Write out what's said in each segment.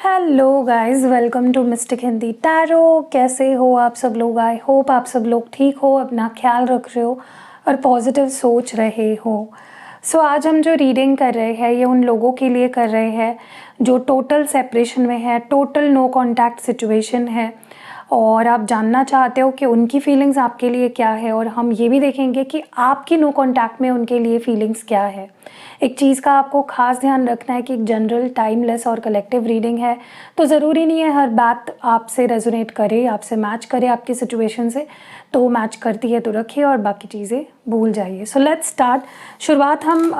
Hello guys, welcome to Mystic Hindi Tarot. कैसे हो आप सब लोग? आई होप आप सब लोग ठीक हो, अपना ख्याल रख रहे हो और पॉजिटिव सोच रहे हो। आज हम जो रीडिंग कर रहे हैं ये उन लोगों के लिए कर रहे हैं जो टोटल सेपरेशन में है, टोटल नो कांटेक्ट सिचुएशन है और आप जानना चाहते हो कि उनकी फीलिंग्स आपके लिए क्या है, और हम ये भी देखेंगे कि आपकी नो कांटेक्ट में उनके लिए फीलिंग्स क्या है। एक चीज़ का आपको खास ध्यान रखना है कि एक जनरल, टाइमलेस और कलेक्टिव रीडिंग है, तो ज़रूरी नहीं है हर बात आपसे रेजोनेट करे, आपसे मैच करे, आपकी सिचुएशन से। तो मैच करती है तो रखिए और बाकी चीज़ें भूल जाइए। So let's start. शुरुआत हम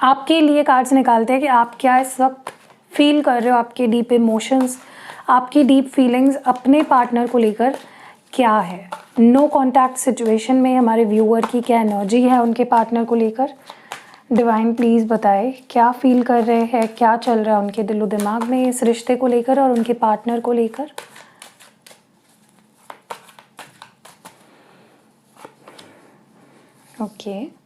आपके लिए कार्ड्स निकालते हैं कि आप क्या इस वक्त फील कर रहे हो, आपके डीप इमोशंस, आपकी डीप फीलिंग्स अपने पार्टनर को लेकर क्या है। नो कांटेक्ट सिचुएशन में हमारे व्यूअर की क्या एनर्जी है उनके पार्टनर को लेकर। डिवाइन प्लीज़ बताए क्या फील कर रहे हैं, क्या चल रहा है उनके दिलो दिमाग में इस रिश्ते को लेकर और उनके पार्टनर को लेकर। ओके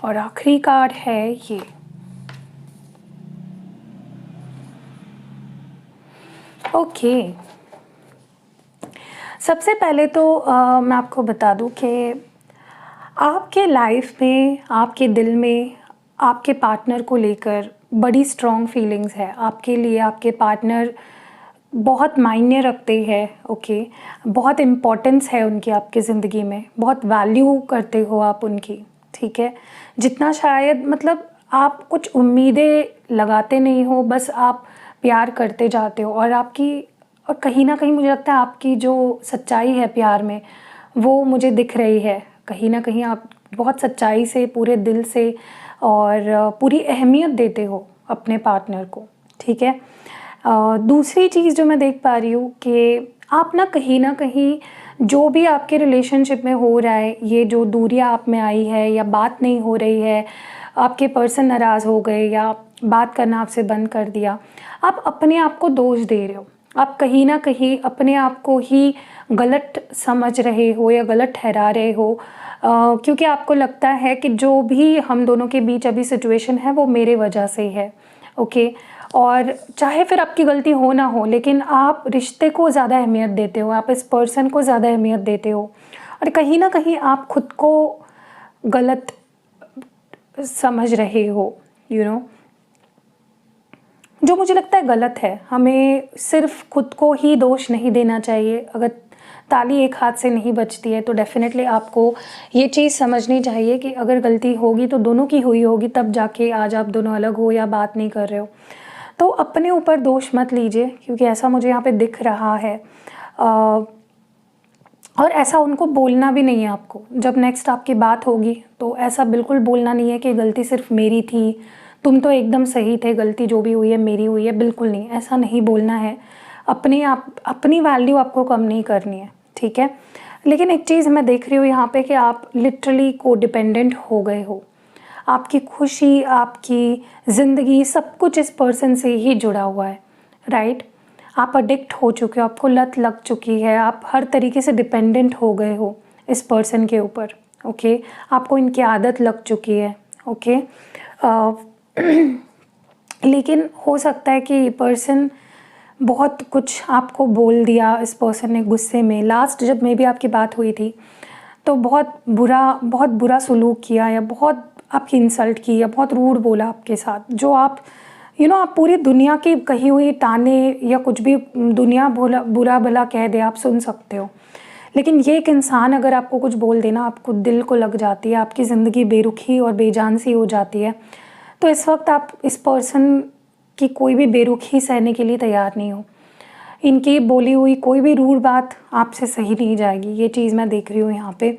और आखिरी कार्ड है ये। ओके सबसे पहले तो मैं आपको बता दूं कि आपके लाइफ में, आपके दिल में आपके पार्टनर को लेकर बड़ी स्ट्रॉन्ग फीलिंग्स है। आपके लिए आपके पार्टनर बहुत मायने रखते हैं। ओके बहुत इम्पोर्टेंस है उनकी आपकी ज़िंदगी में, बहुत वैल्यू करते हो आप उनकी। ठीक है, जितना शायद मतलब आप कुछ उम्मीदें लगाते नहीं हो, बस आप प्यार करते जाते हो और और कहीं ना कहीं मुझे लगता है आपकी जो सच्चाई है प्यार में वो मुझे दिख रही है। कहीं ना कहीं आप बहुत सच्चाई से, पूरे दिल से और पूरी अहमियत देते हो अपने पार्टनर को। ठीक है, दूसरी चीज़ जो मैं देख पा रही हूँ कि आप ना कहीं जो भी आपके रिलेशनशिप में हो रहा है, ये जो दूरियां आप में आई है या बात नहीं हो रही है, आपके पर्सन नाराज़ हो गए या बात करना आपसे बंद कर दिया, आप अपने आप को दोष दे रहे हो। आप कहीं ना कहीं अपने आप को ही गलत समझ रहे हो या गलत ठहरा रहे हो, क्योंकि आपको लगता है कि जो भी हम दोनों के बीच अभी सिचुएशन है वो मेरे वजह से है। ओके और चाहे फिर आपकी गलती हो ना हो, लेकिन आप रिश्ते को ज़्यादा अहमियत देते हो, आप इस पर्सन को ज़्यादा अहमियत देते हो और कहीं ना कहीं आप खुद को गलत समझ रहे हो। जो मुझे लगता है गलत है। हमें सिर्फ खुद को ही दोष नहीं देना चाहिए। अगर ताली एक हाथ से नहीं बजती है तो डेफिनेटली आपको ये चीज़ समझनी चाहिए कि अगर गलती होगी तो दोनों की हुई होगी, तब जाके आज आप दोनों अलग हो या बात नहीं कर रहे हो। तो अपने ऊपर दोष मत लीजिए, क्योंकि ऐसा मुझे यहाँ पे दिख रहा है। और ऐसा उनको बोलना भी नहीं है आपको। जब नेक्स्ट आपकी बात होगी तो ऐसा बिल्कुल बोलना नहीं है कि गलती सिर्फ मेरी थी, तुम तो एकदम सही थे, गलती जो भी हुई है मेरी हुई है। बिल्कुल नहीं, ऐसा नहीं बोलना है। अपनी वैल्यू आपको कम नहीं करनी है। ठीक है, लेकिन एक चीज़ मैं देख रही हूँ यहाँ पे कि आप लिटरली को डिपेंडेंट हो गए हो। आपकी खुशी, आपकी ज़िंदगी, सब कुछ इस पर्सन से ही जुड़ा हुआ है। राइट, आप अडिक्ट हो चुके हो, आपको लत लग चुकी है, आप हर तरीके से डिपेंडेंट हो गए हो इस पर्सन के ऊपर। ओके आपको इनकी आदत लग चुकी है। ओके लेकिन हो सकता है कि ये पर्सन बहुत कुछ आपको बोल दिया, इस पर्सन ने गुस्से में। लास्ट जब मे भी आपकी बात हुई थी तो बहुत बुरा सलूक किया या बहुत आपकी इंसल्ट की या बहुत रूड बोला आपके साथ, जो आप आप पूरी दुनिया की कही हुई ताने या कुछ भी दुनिया बुरा भला कह दे, आप सुन सकते हो। लेकिन ये एक इंसान अगर आपको कुछ बोल देना, आपको दिल को लग जाती है, आपकी ज़िंदगी बेरुखी और बेजान सी हो जाती है। तो इस वक्त आप इस पर्सन की कोई भी बेरुखी सहने के लिए तैयार नहीं हो। इनकी बोली हुई कोई भी रूड बात आपसे सही नहीं जाएगी। ये चीज़ मैं देख रही हूँ यहाँ पे।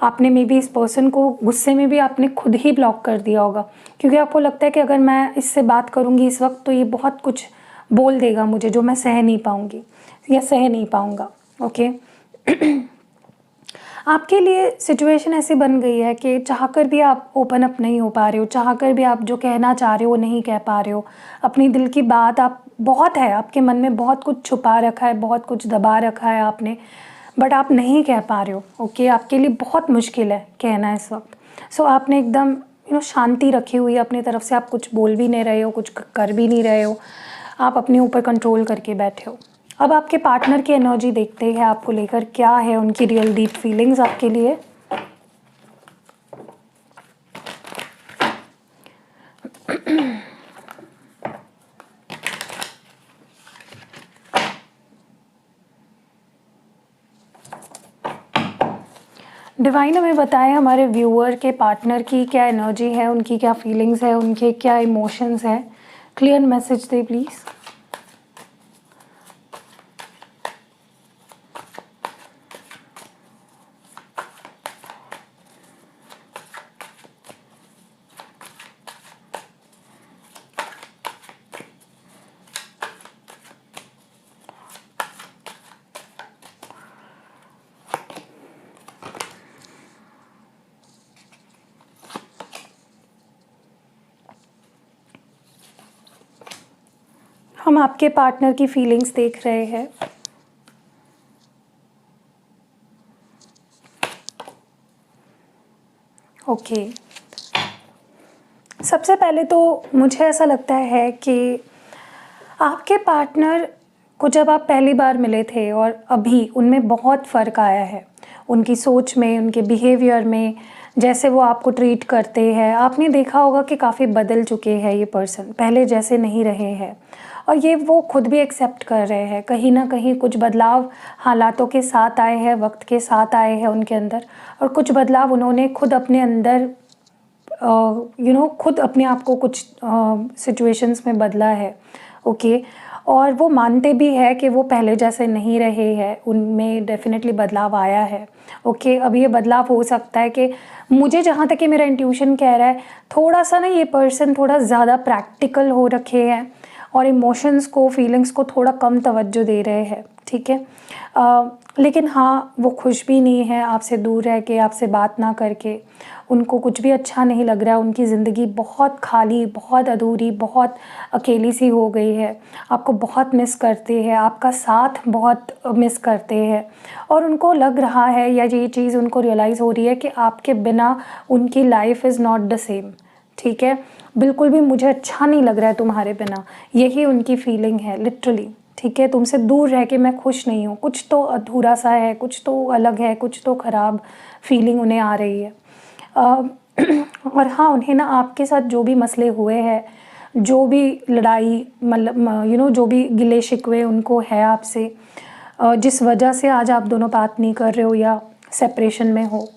आपने मे बी इस पर्सन को गुस्से में भी आपने खुद ही ब्लॉक कर दिया होगा, क्योंकि आपको लगता है कि अगर मैं इससे बात करूँगी इस वक्त तो ये बहुत कुछ बोल देगा मुझे जो मैं सह नहीं पाऊँगी या सह नहीं पाऊँगा। ओके आपके लिए सिचुएशन ऐसी बन गई है कि चाहकर भी आप ओपन अप नहीं हो पा रहे हो, चाहकर भी आप जो कहना चाह रहे हो वो नहीं कह पा रहे हो। अपनी दिल की बात आप बहुत है आपके मन में, बहुत कुछ छुपा रखा है, बहुत कुछ दबा रखा है आपने, बट आप नहीं कह पा रहे हो। ओके, आपके लिए बहुत मुश्किल है कहना इस वक्त। सो आपने एकदम शांति रखी हुई है अपनी तरफ से, आप कुछ बोल भी नहीं रहे हो, कुछ कर भी नहीं रहे हो, आप अपने ऊपर कंट्रोल करके बैठे हो। अब आपके पार्टनर की एनर्जी देखते हैं आपको लेकर, क्या है उनकी रियल डीप फीलिंग्स आपके लिए। डिवाइन हमें बताएं हमारे व्यूअर के पार्टनर की क्या एनर्जी है, उनकी क्या फीलिंग्स है, उनके क्या इमोशंस है। Clear message they please. हम आपके पार्टनर की फीलिंग्स देख रहे हैं। ओके, सबसे पहले तो मुझे ऐसा लगता है कि आपके पार्टनर को जब आप पहली बार मिले थे और अभी उनमें बहुत फ़र्क आया है, उनकी सोच में, उनके बिहेवियर में, जैसे वो आपको ट्रीट करते हैं। आपने देखा होगा कि काफ़ी बदल चुके हैं ये पर्सन, पहले जैसे नहीं रहे हैं, और ये वो खुद भी एक्सेप्ट कर रहे हैं। कहीं ना कहीं कुछ बदलाव हालातों के साथ आए हैं, वक्त के साथ आए हैं उनके अंदर, और कुछ बदलाव उन्होंने खुद अपने अंदर खुद अपने आप को कुछ सिचुएशंस में बदला है। ओके, और वो मानते भी है कि वो पहले जैसे नहीं रहे हैं, उनमें डेफिनेटली बदलाव आया है। ओके, अब ये बदलाव हो सकता है कि मुझे जहाँ तक कि मेरा इंट्यूशन कह रहा है, थोड़ा सा ना ये पर्सन थोड़ा ज़्यादा प्रैक्टिकल हो रखे हैं और इमोशंस को, फीलिंग्स को थोड़ा कम तवज्जो दे रहे हैं। ठीक है, लेकिन हाँ, वो खुश भी नहीं है आपसे दूर रह के, आपसे बात ना करके। उनको कुछ भी अच्छा नहीं लग रहा है, उनकी ज़िंदगी बहुत खाली, बहुत अधूरी, बहुत अकेली सी हो गई है। आपको बहुत मिस करते हैं, आपका साथ बहुत मिस करते हैं, और उनको लग रहा है, या ये चीज़ उनको रियलाइज़ हो रही है कि आपके बिना उनकी life is not the same. ठीक है, बिल्कुल भी मुझे अच्छा नहीं लग रहा है तुम्हारे बिना, यही उनकी फीलिंग है लिटरली। ठीक है, तुमसे दूर रह के मैं खुश नहीं हूँ, कुछ तो अधूरा सा है, कुछ तो अलग है, कुछ तो ख़राब फीलिंग उन्हें आ रही है। और हाँ, उन्हें ना आपके साथ जो भी मसले हुए हैं, जो भी लड़ाई, मतलब जो भी गिले शिकवे उनको है आपसे, जिस वजह से आज आप दोनों बात नहीं कर रहे हो या सेपरेशन में हो,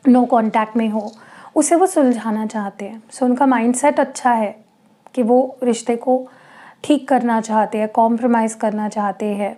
नो कांटेक्ट में हो, उसे वो सुलझाना चाहते हैं। सो उनका माइंडसेट अच्छा है कि वो रिश्ते को ठीक करना चाहते हैं, कॉम्प्रोमाइज़ करना चाहते हैं,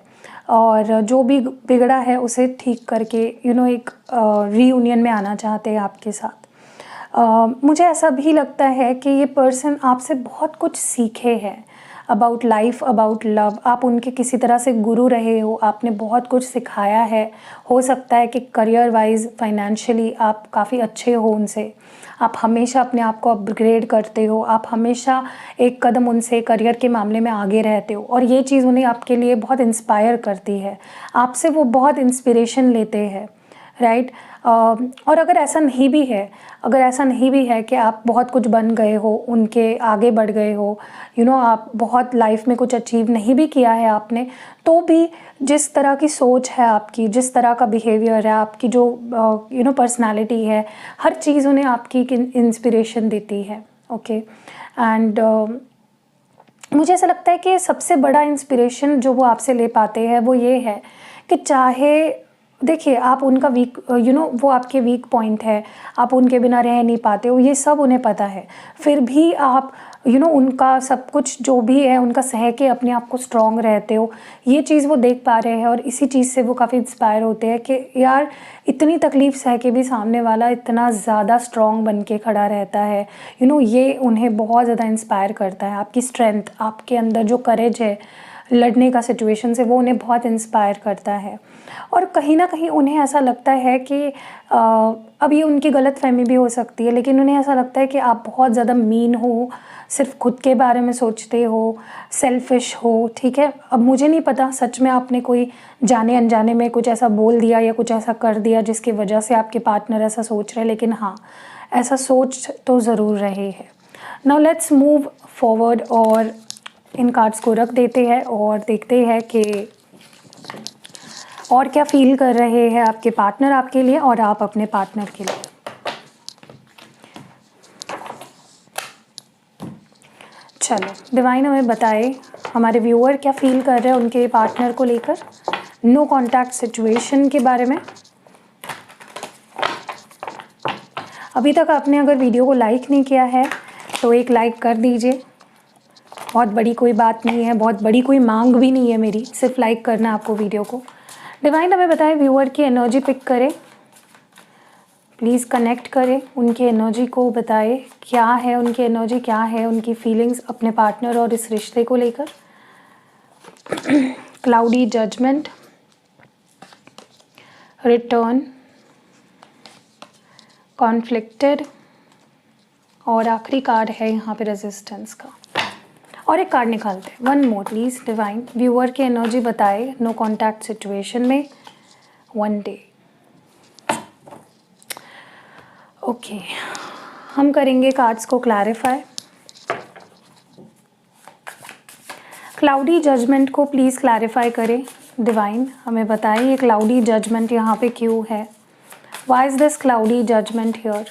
और जो भी बिगड़ा है उसे ठीक करके एक रीयूनियन में आना चाहते हैं आपके साथ। मुझे ऐसा भी लगता है कि ये पर्सन आपसे बहुत कुछ सीखे हैं अबाउट लाइफ, अबाउट लव। आप उनके किसी तरह से गुरु रहे हो, आपने बहुत कुछ सिखाया है। हो सकता है कि करियर वाइज, फाइनेंशियली आप काफ़ी अच्छे हो उनसे, आप हमेशा अपने आप को अपग्रेड करते हो, आप हमेशा एक कदम उनसे करियर के मामले में आगे रहते हो, और ये चीज़ उन्हें आपके लिए बहुत इंस्पायर करती है। आपसे वो बहुत इंस्पिरेशन लेते हैं, राइट। और अगर ऐसा नहीं भी है, अगर ऐसा नहीं भी है कि आप बहुत कुछ बन गए हो, उनके आगे बढ़ गए हो, आप बहुत लाइफ में कुछ अचीव नहीं भी किया है आपने, तो भी जिस तरह की सोच है आपकी, जिस तरह का बिहेवियर है आपकी, जो पर्सनालिटी है, हर चीज़ उन्हें आपकी इंस्पिरेशन देती है। ओके, एंड मुझे ऐसा लगता है कि सबसे बड़ा इंस्पिरेशन जो वो आपसे ले पाते हैं वो ये है कि चाहे, देखिए, आप उनका वीक, वो आपके वीक पॉइंट है, आप उनके बिना रह नहीं पाते हो, ये सब उन्हें पता है, फिर भी आप उनका सब कुछ जो भी है उनका सह के अपने आप को स्ट्रॉन्ग रहते हो। ये चीज़ वो देख पा रहे हैं, और इसी चीज़ से वो काफ़ी इंस्पायर होते हैं कि यार, इतनी तकलीफ़ सह के भी सामने वाला इतना ज़्यादा स्ट्रॉन्ग बन के खड़ा रहता है। ये उन्हें बहुत ज़्यादा इंस्पायर करता है। आपकी स्ट्रेंथ, आपके अंदर जो करेज है लड़ने का सिचुएशन से, वो उन्हें बहुत इंस्पायर करता है। और कहीं ना कहीं उन्हें ऐसा लगता है कि अब ये उनकी गलत फहमी भी हो सकती है, लेकिन उन्हें ऐसा लगता है कि आप बहुत ज़्यादा मीन हो, सिर्फ खुद के बारे में सोचते हो, सेल्फिश हो, ठीक है। अब मुझे नहीं पता सच में आपने कोई जाने अनजाने में कुछ ऐसा बोल दिया या कुछ ऐसा कर दिया जिसकी वजह से आपके पार्टनर ऐसा सोच रहे हैं, लेकिन हाँ, ऐसा सोच तो ज़रूर रहे हैं। नाउ लेट्स मूव फॉरवर्ड और इन कार्ड्स को रख देते हैं और देखते हैं कि और क्या फील कर रहे हैं आपके पार्टनर आपके लिए और आप अपने पार्टनर के लिए। चलो डिवाइन हमें बताए हमारे व्यूअर क्या फील कर रहे हैं उनके पार्टनर को लेकर, नो कॉन्टैक्ट सिचुएशन के बारे में। अभी तक आपने अगर वीडियो को लाइक नहीं किया है तो एक लाइक कर दीजिए, बहुत बड़ी कोई बात नहीं है, बहुत बड़ी कोई मांग भी नहीं है मेरी, सिर्फ लाइक करना आपको वीडियो को। डिवाइन हमें बताएं व्यूअर की एनर्जी पिक करें, प्लीज़ कनेक्ट करें उनकी एनर्जी को, बताएं क्या है उनकी एनर्जी, क्या है उनकी फीलिंग्स अपने पार्टनर और इस रिश्ते को लेकर। क्लाउडी जजमेंट, रिटर्न, कॉन्फ्लिक्टेड और आखिरी कार्ड है यहाँ पे रेजिस्टेंस का। और एक कार्ड निकालते हैं, one more please divine, viewer की एनर्जी बताए नो कॉन्टैक्ट सिचुएशन में वन डे। ओके, हम करेंगे कार्ड्स को क्लैरिफाई। क्लाउडी जजमेंट को प्लीज़ क्लैरिफाई करें डिवाइन, हमें बताएं ये क्लाउडी जजमेंट यहाँ पे क्यों है, why is this cloudy judgment here.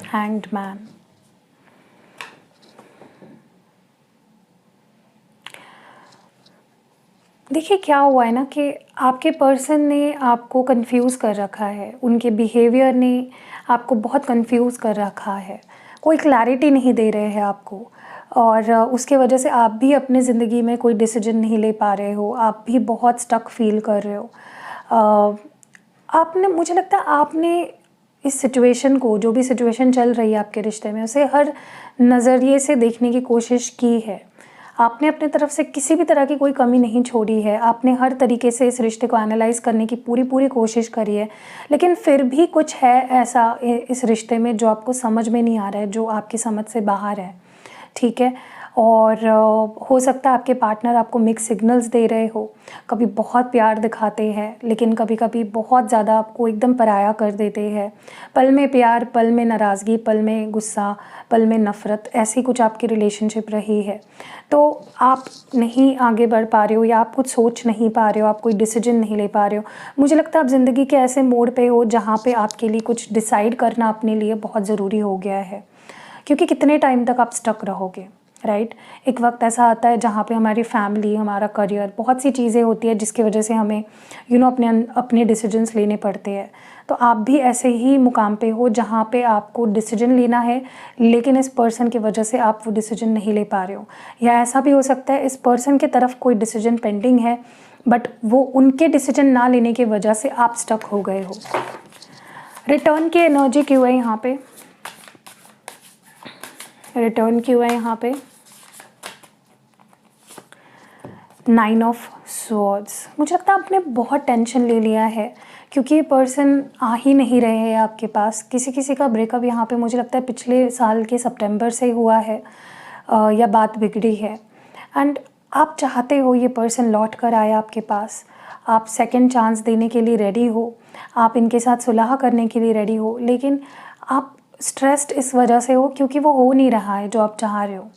Hanged man, देखिए क्या हुआ है ना कि आपके पर्सन ने आपको कंफ्यूज कर रखा है, उनके बिहेवियर ने आपको बहुत कंफ्यूज कर रखा है, कोई क्लैरिटी नहीं दे रहे हैं आपको, और उसके वजह से आप भी अपने ज़िंदगी में कोई डिसीजन नहीं ले पा रहे हो, आप भी बहुत स्टक फील कर रहे हो। आपने, मुझे लगता है आपने इस सिचुएशन को, जो भी सिचुएशन चल रही है आपके रिश्ते में, उसे हर नज़रिए से देखने की कोशिश की है। आपने अपने तरफ से किसी भी तरह की कोई कमी नहीं छोड़ी है, आपने हर तरीके से इस रिश्ते को एनालाइज़ करने की पूरी कोशिश करी है, लेकिन फिर भी कुछ है ऐसा इस रिश्ते में जो आपको समझ में नहीं आ रहा है, जो आपकी समझ से बाहर है, ठीक है। और हो सकता है आपके पार्टनर आपको मिक्स सिग्नल्स दे रहे हो, कभी बहुत प्यार दिखाते हैं लेकिन कभी कभी बहुत ज़्यादा आपको एकदम पराया कर देते हैं, पल में प्यार, पल में नाराज़गी, पल में गुस्सा, पल में नफ़रत, ऐसी कुछ आपकी रिलेशनशिप रही है। तो आप नहीं आगे बढ़ पा रहे हो या आप कुछ सोच नहीं पा रहे हो, आप कोई डिसीजन नहीं ले पा रहे हो। मुझे लगता है आप ज़िंदगी के ऐसे मोड़ पे हो जहाँ पे आपके लिए कुछ डिसाइड करना अपने लिए बहुत ज़रूरी हो गया है, क्योंकि कितने टाइम तक आप स्टक रहोगे, राइट। एक वक्त ऐसा आता है जहाँ पे हमारी फैमिली, हमारा करियर, बहुत सी चीज़ें होती है जिसकी वजह से हमें अपने डिसीजंस लेने पड़ते हैं। तो आप भी ऐसे ही मुकाम पे हो जहाँ पे आपको डिसीजन लेना है, लेकिन इस पर्सन की वजह से आप वो डिसीजन नहीं ले पा रहे हो, या ऐसा भी हो सकता है इस पर्सन की तरफ कोई डिसीजन पेंडिंग है बट वो उनके डिसीजन ना लेने की वजह से आप स्टक हो गए हो। रिटर्न की एनर्जी क्यों है यहाँ पे, रिटर्न क्यों है यहाँ पे, 9 ऑफ स्वॉर्ड्स। मुझे लगता है आपने बहुत टेंशन ले लिया है क्योंकि ये पर्सन आ ही नहीं रहे हैं आपके पास। किसी का ब्रेकअप यहाँ पे मुझे लगता है पिछले साल के सितंबर से हुआ है या बात बिगड़ी है, एंड आप चाहते हो ये पर्सन लौट कर आए आपके पास, आप सेकंड चांस देने के लिए रेडी हो, आप इनके साथ सुलह करने के लिए रेडी हो, लेकिन आप स्ट्रेस्ड इस वजह से हो क्योंकि वो हो नहीं रहा है जो आप चाह रहे हो।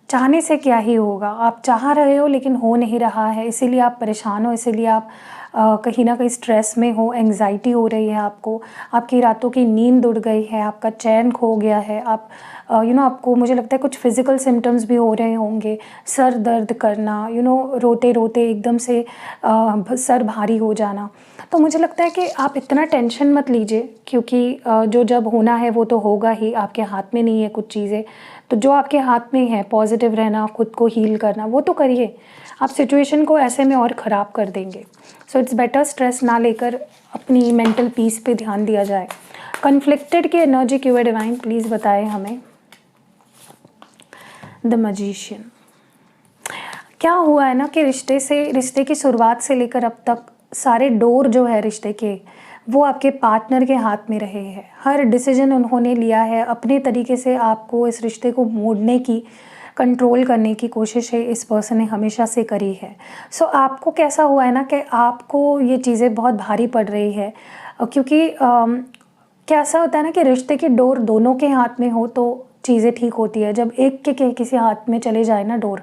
चाहने से क्या ही होगा, आप चाह रहे हो लेकिन हो नहीं रहा है, इसीलिए आप परेशान हो, इसीलिए आप कहीं ना कहीं स्ट्रेस में हो, एंग्जाइटी हो रही है आपको, आपकी रातों की नींद उड़ गई है, आपका चैन खो गया है, आप आपको मुझे लगता है कुछ फिज़िकल सिम्टम्स भी हो रहे होंगे, सर दर्द करना, रोते रोते एकदम से सर भारी हो जाना। तो मुझे लगता है कि आप इतना टेंशन मत लीजिए क्योंकि जो जब होना है वो तो होगा ही, आपके हाथ में नहीं है कुछ चीज़ें। तो जो आपके हाथ में है, पॉजिटिव रहना, खुद को हील करना, वो तो करिए, आप सिचुएशन को ऐसे में और ख़राब कर देंगे। सो इट्स बेटर स्ट्रेस ना लेकर अपनी मेंटल पीस पे ध्यान दिया जाए। कन्फ्लिक्टेड की एनर्जी क्यों है डिवाइन, प्लीज़ बताएं हमें। द मैजिशियन, क्या हुआ है ना कि रिश्ते की शुरुआत से लेकर अब तक सारे डोर जो है रिश्ते के वो आपके पार्टनर के हाथ में रहे हैं। हर डिसीजन उन्होंने लिया है, अपने तरीके से आपको इस रिश्ते को मोड़ने की, कंट्रोल करने की कोशिश है इस पर्सन ने हमेशा से करी है। सो आपको कैसा हुआ है ना कि आपको ये चीज़ें बहुत भारी पड़ रही है, क्योंकि कैसा होता है ना कि रिश्ते की डोर दोनों के हाथ में हो तो चीज़ें ठीक होती है। जब एक के किसी हाथ में चले जाए ना डोर,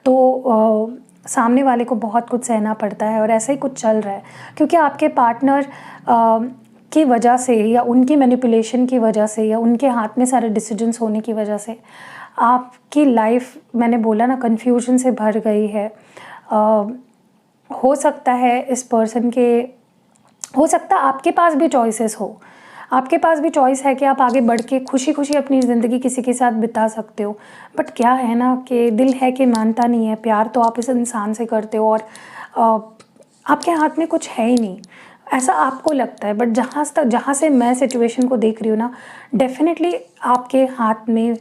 तो सामने वाले को बहुत कुछ सहना पड़ता है, और ऐसा ही कुछ चल रहा है क्योंकि आपके पार्टनर की वजह से या उनकी मैनिपुलेशन की वजह से या उनके हाथ में सारे डिसीजंस होने की वजह से आपकी लाइफ, मैंने बोला ना, कन्फ्यूजन से भर गई है। हो सकता है इस पर्सन के, हो सकता है आपके पास भी चॉइसेस हो, आपके पास भी चॉइस है कि आप आगे बढ़ के खुशी खुशी अपनी ज़िंदगी किसी के साथ बिता सकते हो। बट क्या है ना कि दिल है कि मानता नहीं है, प्यार तो आप इस इंसान से करते हो और आपके हाथ में कुछ है ही नहीं, ऐसा आपको लगता है। बट जहाँ से मैं सिचुएशन को देख रही हूँ ना, डेफिनेटली आपके हाथ में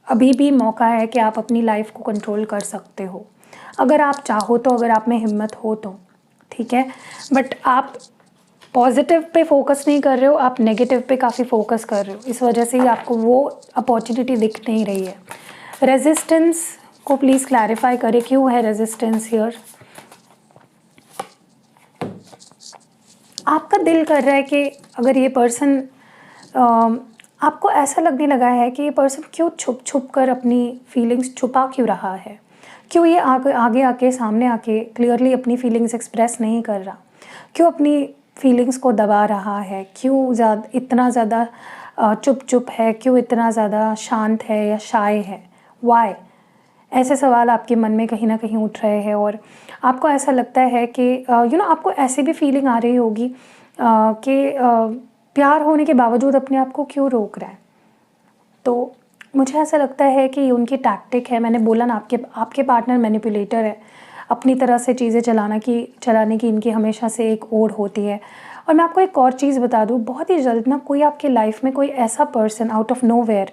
अभी भी मौका है कि आप अपनी लाइफ को कंट्रोल कर सकते हो, अगर आप चाहो तो, अगर आप में हिम्मत हो तो, ठीक है। बट आप पॉजिटिव पे फोकस नहीं कर रहे हो, आप नेगेटिव पे काफ़ी फोकस कर रहे हो, इस वजह से ही आपको वो अपॉर्चुनिटी दिख नहीं रही है। रेजिस्टेंस को प्लीज़ क्लैरिफाई करें, क्यों है रेजिस्टेंस हियर। आपका दिल कर रहा है कि अगर ये पर्सन, आपको ऐसा लगने लगा है कि ये पर्सन क्यों छुप छुप कर अपनी फीलिंग्स छुपा क्यों रहा है, क्यों ये आगे आके सामने आके क्लियरली अपनी फीलिंग्स एक्सप्रेस नहीं कर रहा, क्यों अपनी फीलिंग्स को दबा रहा है, क्यों इतना ज़्यादा चुप चुप है, क्यों इतना ज़्यादा शांत है या शाय है, वाई। ऐसे सवाल आपके मन में कहीं ना कहीं उठ रहे हैं और आपको ऐसा लगता है कि आपको ऐसी भी फीलिंग आ रही होगी कि प्यार होने के बावजूद अपने आप को क्यों रोक रहा है। तो मुझे ऐसा लगता है कि ये उनकी टैक्टिक है। मैंने बोला ना, आपके पार्टनर मैनिपुलेटर है, अपनी तरह से चीज़ें चलाने की इनकी हमेशा से एक ओढ़ होती है। और मैं आपको एक और चीज़ बता दूँ, बहुत ही जल्द ना कोई आपके लाइफ में कोई ऐसा पर्सन आउट ऑफ नोवेयर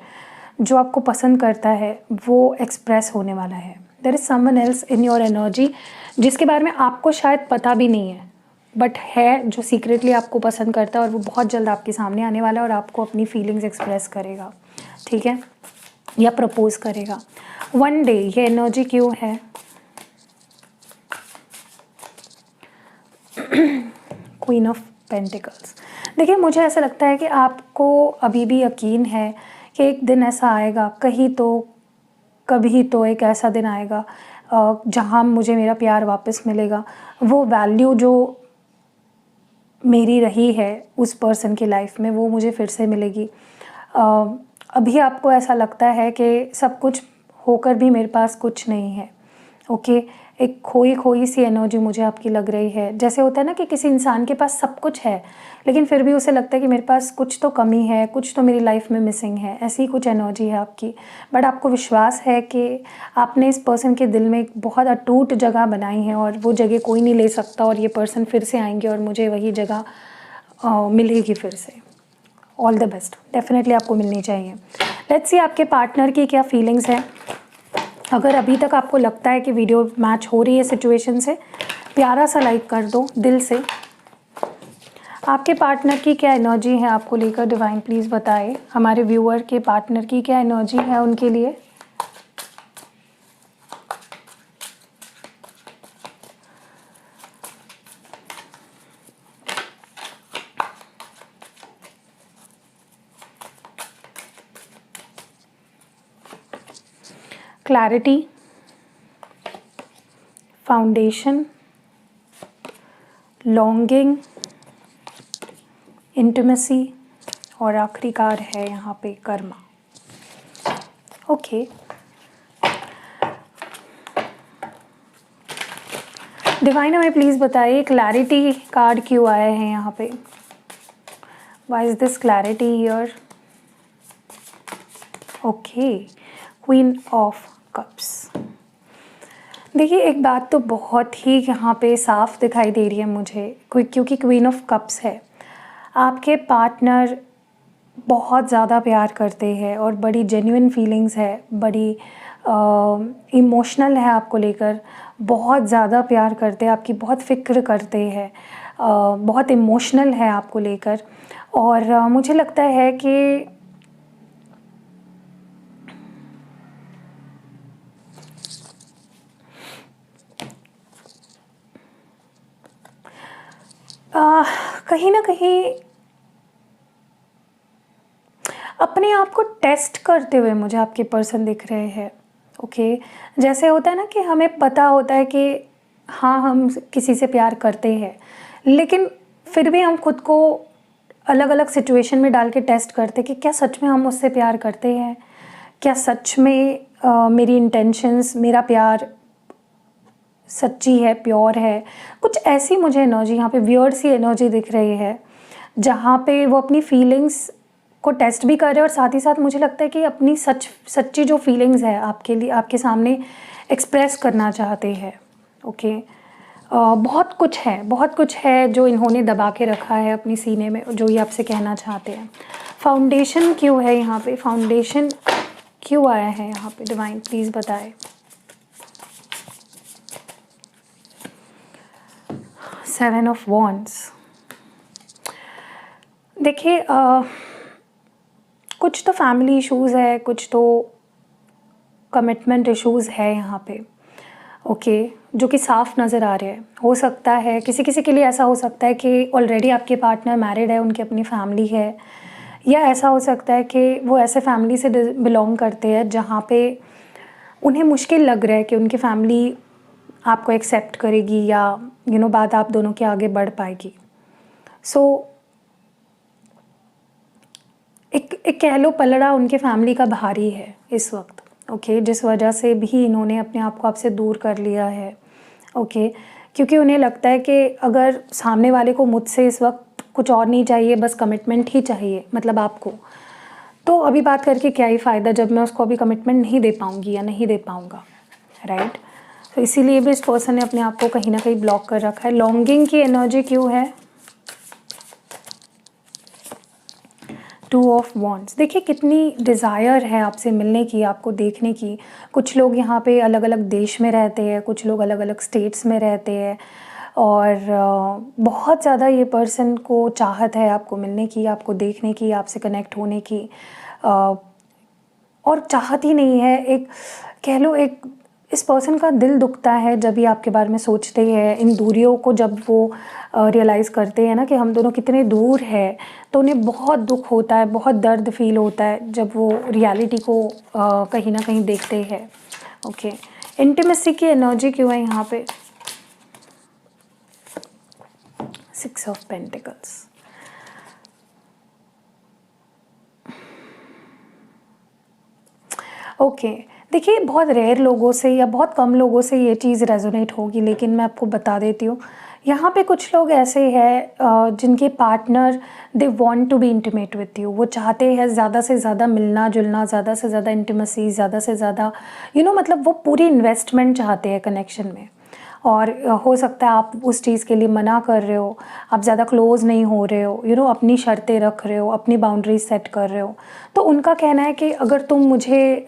जो आपको पसंद करता है वो एक्सप्रेस होने वाला है। There is someone else in your energy जिसके बारे में आपको शायद पता भी नहीं है, बट है जो सीक्रेटली आपको पसंद करता है, और वो बहुत जल्द आपके सामने आने वाला है और आपको अपनी फीलिंग्स एक्सप्रेस करेगा, ठीक है, या प्रपोज करेगा वन डे। ये एनर्जी क्यों है? Queen of pentacles. देखिए, मुझे ऐसा लगता है कि आपको अभी भी यकीन है कि एक दिन ऐसा आएगा, कभी तो एक ऐसा दिन आएगा जहाँ मुझे मेरा प्यार वापस मिलेगा। वो वैल्यू जो मेरी रही है उस पर्सन की लाइफ में, वो मुझे फिर से मिलेगी। अभी आपको ऐसा लगता है कि सब कुछ होकर भी मेरे पास कुछ नहीं है, ओके। एक खोई सी एनर्जी मुझे आपकी लग रही है। जैसे होता है ना कि किसी इंसान के पास सब कुछ है लेकिन फिर भी उसे लगता है कि मेरे पास कुछ तो कमी है, कुछ तो मेरी लाइफ में मिसिंग है, ऐसी कुछ एनर्जी है आपकी। बट आपको विश्वास है कि आपने इस पर्सन के दिल में एक बहुत अटूट जगह बनाई है और वो जगह कोई नहीं ले सकता, और ये पर्सन फिर से आएंगे और मुझे वही जगह मिलेगी फिर से। ऑल द बेस्ट, डेफिनेटली आपको मिलनी चाहिए। लेट्स सी आपके पार्टनर की क्या फीलिंग्स हैं। अगर अभी तक आपको लगता है कि वीडियो मैच हो रही है सिचुएशन से, प्यारा सा लाइक कर दो दिल से। आपके पार्टनर की क्या एनर्जी है आपको लेकर, डिवाइन प्लीज़ बताएं। हमारे व्यूअर के पार्टनर की क्या एनर्जी है उनके लिए। क्लैरिटी, फाउंडेशन, लॉन्गिंग, इंटिमेसी, और आखिरी कार है यहाँ पे कर्मा, ओके। डिवाइन हमें प्लीज़ बताइए क्लैरिटी कार्ड क्यों आए हैं यहाँ पे। Why is this clarity here? Okay, queen of cups. देखिए, एक बात तो बहुत ही यहाँ पे साफ दिखाई दे रही है मुझे, क्योंकि क्वीन ऑफ कप्स है। आपके पार्टनर बहुत ज़्यादा प्यार करते हैं और बड़ी जेन्युइन फीलिंग्स है, बड़ी इमोशनल है आपको लेकर, बहुत ज़्यादा प्यार करते हैं, आपकी बहुत फ़िक्र करते हैं। बहुत इमोशनल है आपको लेकर। और मुझे लगता है कि कहीं ना कहीं अपने आप को टेस्ट करते हुए मुझे आपके पर्सन दिख रहे हैं। ओके, जैसे होता है ना कि हमें पता होता है कि हाँ हम किसी से प्यार करते हैं, लेकिन फिर भी हम खुद को अलग अलग सिचुएशन में डाल के टेस्ट करते कि क्या सच में हम उससे प्यार करते हैं, क्या सच में मेरी इंटेंशंस, मेरा प्यार सच्ची है, प्योर है। कुछ ऐसी मुझे एनर्जी यहाँ पे वियर्ड सी एनर्जी दिख रही है, जहाँ पे वो अपनी फीलिंग्स को टेस्ट भी कर रहे हैं और साथ ही साथ मुझे लगता है कि अपनी सच्ची जो फीलिंग्स है आपके लिए, आपके सामने एक्सप्रेस करना चाहते हैं। ओके, बहुत कुछ है, बहुत कुछ है जो इन्होंने दबा के रखा है अपनी सीने में, जो ये आपसे कहना चाहते हैं। फाउंडेशन क्यों है यहाँ पे, फाउंडेशन क्यों आया है यहाँ पे, डिवाइन प्लीज़ बताएं। 7 ऑफ वॉन्ड्स। देखिए कुछ तो फैमिली इश्यूज़ है, कुछ तो कमिटमेंट इश्यूज़ है यहाँ पे। ओके, जो कि साफ नज़र आ रहे हैं। हो सकता है किसी किसी के लिए ऐसा हो सकता है कि ऑलरेडी आपके पार्टनर मैरिड है, उनकी अपनी फैमिली है, या ऐसा हो सकता है कि वो ऐसे फैमिली से बिलोंग करते हैं जहाँ पे उन्हें मुश्किल लग रहा है कि उनकी फैमिली आपको एक्सेप्ट करेगी या बात आप दोनों की आगे बढ़ पाएगी। सो एक कह लो पलड़ा उनके फैमिली का भारी है इस वक्त। ओके, जिस वजह से भी इन्होंने अपने आप को आपसे दूर कर लिया है। ओके, क्योंकि उन्हें लगता है कि अगर सामने वाले को मुझसे इस वक्त कुछ और नहीं चाहिए, बस कमिटमेंट ही चाहिए, मतलब आपको, तो अभी बात करके क्या ही फ़ायदा जब मैं उसको अभी कमिटमेंट नहीं दे पाऊँगी या नहीं दे पाऊँगा, राइट। तो इसीलिए भी इस पर्सन ने अपने आप को कहीं ना कहीं ब्लॉक कर रखा है। लॉन्गिंग की एनर्जी क्यों है, 2 ऑफ वॉन्ड्स। देखिए कितनी डिज़ायर है आपसे मिलने की, आपको देखने की। कुछ लोग यहाँ पे अलग अलग देश में रहते हैं, कुछ लोग अलग अलग स्टेट्स में रहते हैं, और बहुत ज़्यादा ये पर्सन को चाहत है आपको मिलने की, आपको देखने की, आपसे कनेक्ट होने की। और चाहत ही नहीं है, एक कह लो, एक इस पर्सन का दिल दुखता है जब ये आपके बारे में सोचते हैं। इन दूरियों को जब वो रियलाइज़ करते हैं ना कि हम दोनों कितने दूर हैं, तो उन्हें बहुत दुख होता है, बहुत दर्द फील होता है जब वो रियलिटी को कहीं ना कहीं देखते हैं। ओके, इंटीमेसी की एनर्जी क्यों है यहाँ पे, 6 ऑफ पेंटिकल्स। ओके, देखिए बहुत रेयर लोगों से या बहुत कम लोगों से ये चीज़ रेजोनेट होगी, लेकिन मैं आपको बता देती हूँ। यहाँ पे कुछ लोग ऐसे हैं जिनके partner they want to be intimate with you. वो चाहते हैं ज़्यादा से ज़्यादा मिलना जुलना, ज़्यादा से ज़्यादा इंटीमेसी, ज़्यादा से ज़्यादा मतलब वो पूरी इन्वेस्टमेंट चाहते हैं कनेक्शन में। और हो सकता है आप उस चीज़ के लिए मना कर रहे हो, आप ज़्यादा क्लोज़ नहीं हो रहे हो, अपनी शर्तें रख रहे हो, अपनी बाउंड्रीज सेट कर रहे हो। तो उनका कहना है कि अगर तुम मुझे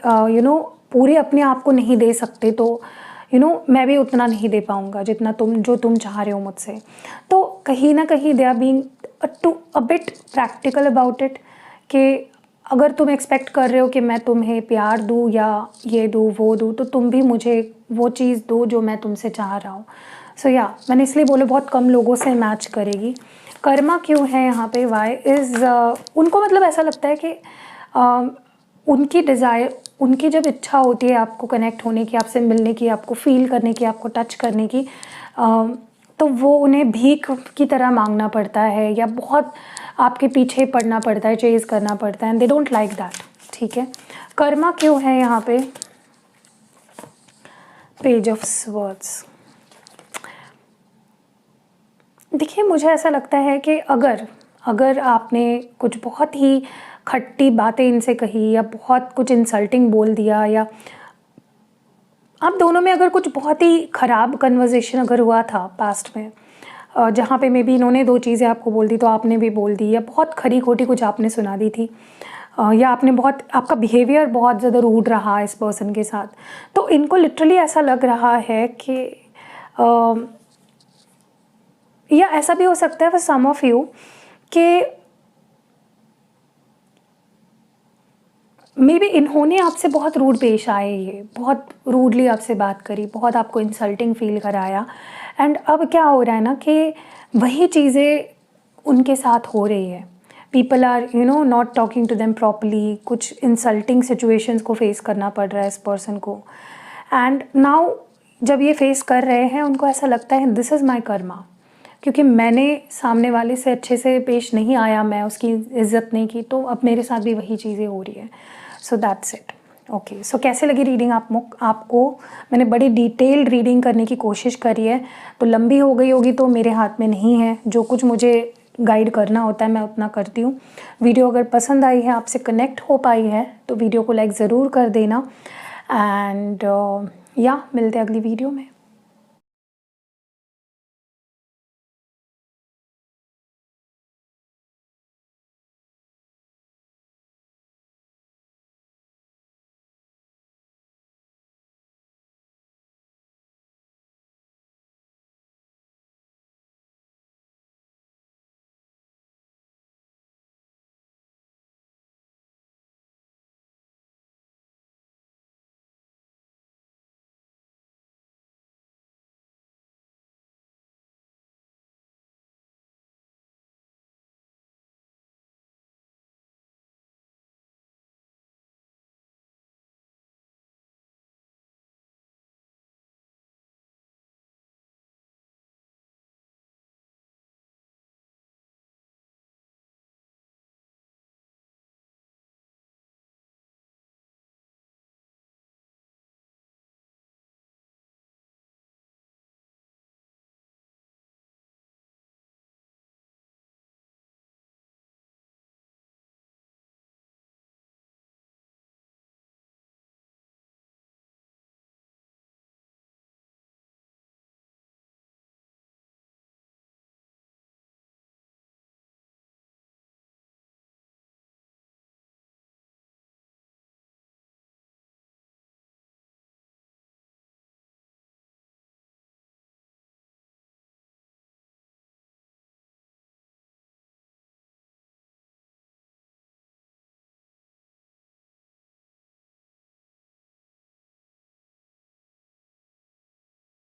पूरे अपने आप को नहीं दे सकते तो मैं भी उतना नहीं दे पाऊँगा जितना जो तुम चाह रहे हो मुझसे। तो कहीं ना कहीं they are being a bit practical about it, कि अगर तुम एक्सपेक्ट कर रहे हो कि मैं तुम्हें प्यार दूँ या ये दूँ वो दूँ, तो तुम भी मुझे वो चीज़ दो जो मैं तुमसे चाह रहा हूँ। सो मैंने इसलिए बोले बहुत कम लोगों से मैच करेगी। कर्मा क्यों है यहाँ पे, वाई इज़ उनको मतलब ऐसा लगता है कि उनकी डिज़ायर, उनकी जब इच्छा होती है आपको कनेक्ट होने की, आपसे मिलने की, आपको फील करने की, आपको टच करने की, तो वो उन्हें भीख की तरह मांगना पड़ता है या बहुत आपके पीछे पड़ना पड़ता है, चेज़ करना पड़ता है, and they don't like that. ठीक है, कर्मा क्यों है यहाँ पे, पेज ऑफ स्वर्ड्स। देखिए मुझे ऐसा लगता है कि अगर आपने कुछ बहुत ही खट्टी बातें इनसे कही या बहुत कुछ इंसल्टिंग बोल दिया, या आप दोनों में अगर कुछ बहुत ही ख़राब कन्वर्सेशन अगर हुआ था पास्ट में, जहाँ पे मे बी इन्होंने 2 चीज़ें आपको बोल दी तो आपने भी बोल दी, या बहुत खरी खोटी कुछ आपने सुना दी थी, या आपका बिहेवियर बहुत ज़्यादा रूड रहा इस पर्सन के साथ, तो इनको लिटरली ऐसा लग रहा है कि या ऐसा भी हो सकता है फॉर सम ऑफ यू कि मे बी इन्होंने आपसे बहुत रूड पेश आए, ये बहुत रूडली आपसे बात करी, बहुत आपको इंसल्टिंग फील कराया, एंड अब क्या हो रहा है ना कि वही चीज़ें उनके साथ हो रही है। People are not talking to them properly, कुछ इंसल्टिंग सिचुएशंस को फेस करना पड़ रहा है इस पर्सन को, एंड नाउ जब ये फेस कर रहे हैं उनको ऐसा लगता है दिस इज़ माई कर्मा, क्योंकि मैंने सामने वाले से अच्छे से पेश नहीं आया, मैं उसकी इज्जत नहीं की, तो अब मेरे साथ भी वही चीज़ें हो रही है। So that's it. ओके, सो कैसे लगी रीडिंग आपको? मैंने बड़ी डिटेल्ड रीडिंग करने की कोशिश करी है, तो लंबी हो गई होगी तो मेरे हाथ में नहीं है, जो कुछ मुझे गाइड करना होता है मैं उतना करती हूँ। वीडियो अगर पसंद आई है, आपसे कनेक्ट हो पाई है, तो वीडियो को लाइक ज़रूर कर देना, एंड या मिलते हैं अगली वीडियो में।